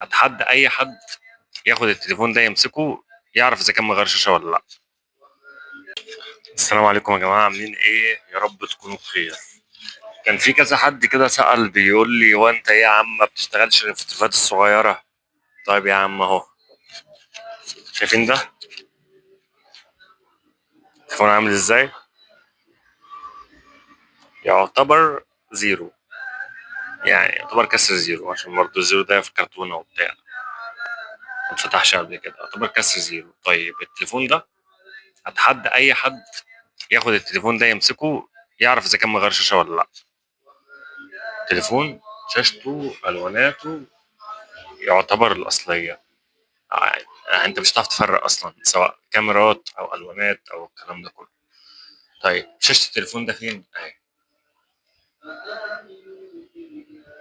اتحدى اي حد ياخد التليفون ده يمسكه يعرف اذا كان من غير شاشه ولا لا. السلام عليكم يا جماعه، عاملين ايه؟ يا رب تكونوا بخير. كان في كذا حد كده سأل بيقول لي هو انت ايه يا عم ما بتشتغلش غير في التليفونات الصغيره؟ طيب يا عم اهو، شايفين ده التليفون عامل ازاي؟ يعتبر زيرو، يعني يعتبر كسر زيرو، عشان برضه الزيرو ده في كرتونه وبتاع ما اتفتحش قبل كده، يعتبر كسر زيرو. طيب التليفون ده اتحدى اي حد ياخد التليفون ده يمسكه يعرف اذا كان من غير شاشه ولا لا. تليفون شاشته الواناته يعتبر الاصليه، يعني انت مش هتعرف تفرق اصلا سواء كاميرات او الوانات او الكلام ده كله. طيب شاشه التليفون ده فين اهي،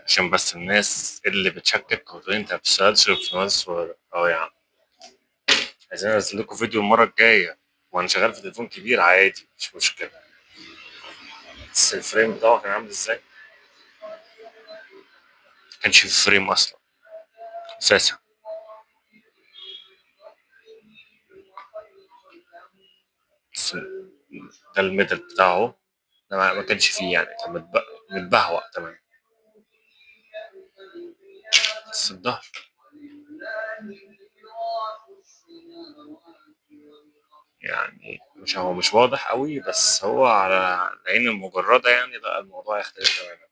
عشان بس الناس اللي بتشكك وتقول انت ما بتشتغلش في مواد صغيره. اه يا عم، عايزين انزل لكم فيديو المره الجايه وانا شغال في تليفون كبير عادي مش مشكله. بس الفريم بتاعه كان عامل ازاي؟ ما كانش في فريم اصلا اساسا. بس ده الميدل بتاعه، ده ما كانش فيه، يعني كان متبهوأ تمام. بس الظهر يعني مش هو مش واضح قوي، بس هو على العين المجردة يعني لا الموضوع يختلف تماما.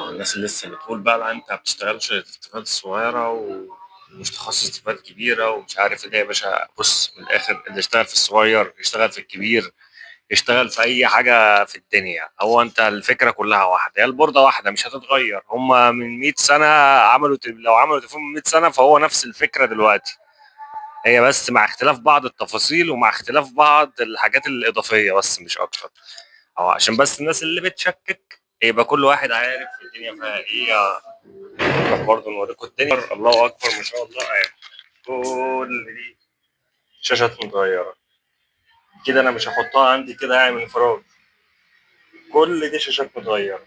الناس اللي لسه بتقول بقى لا انت ما بتشتغلش في التليفونات الصغيرة ومش تخصص تليفونات كبيرة ومش عارف ايه. يا باشا بص، من الآخر اللي يشتغل في الصغير يشتغل في الكبير، يشتغل في أي حاجة في الدنيا. هو أنت الفكرة كلها واحدة، هي البوردة واحدة مش هتتغير. هما من 100 سنة لو عملوا تليفون من 100 سنة فهو نفس الفكرة دلوقتي، هي بس مع اختلاف بعض التفاصيل ومع اختلاف بعض الحاجات الإضافية بس مش أكتر. أو عشان بس الناس اللي بتشكك يبقى كل واحد عارف الدنيا فيها إيه. برضه نوريكم الدنيا، الله أكبر ما شاء الله يعني. كل دي شاشات متغيرة كده، أنا مش هحطها عندي كده يعني من فراغ. كل دي شاشات متغيرة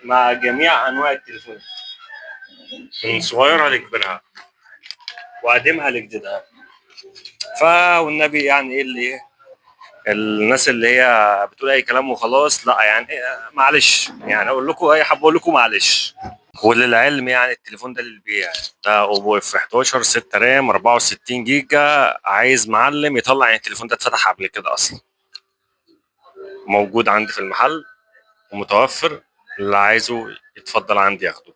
مع جميع أنواع التليفون، من صغيرها لكبرها وقديمها لجديدها. والنبي يعني إيه اللي الناس اللي هي بتقول اي كلام وخلاص، لا يعني معلش، يعني اقول لكم اي حابب اقول لكم معلش. وللعلم يعني التليفون ده للبيع، ده اوبو اف 11 6 رام 64 جيجا. عايز معلم يطلع يعني التليفون ده اتفتح قبل كده اصلا، موجود عندي في المحل ومتوفر، اللي عايزه يتفضل عندي ياخده.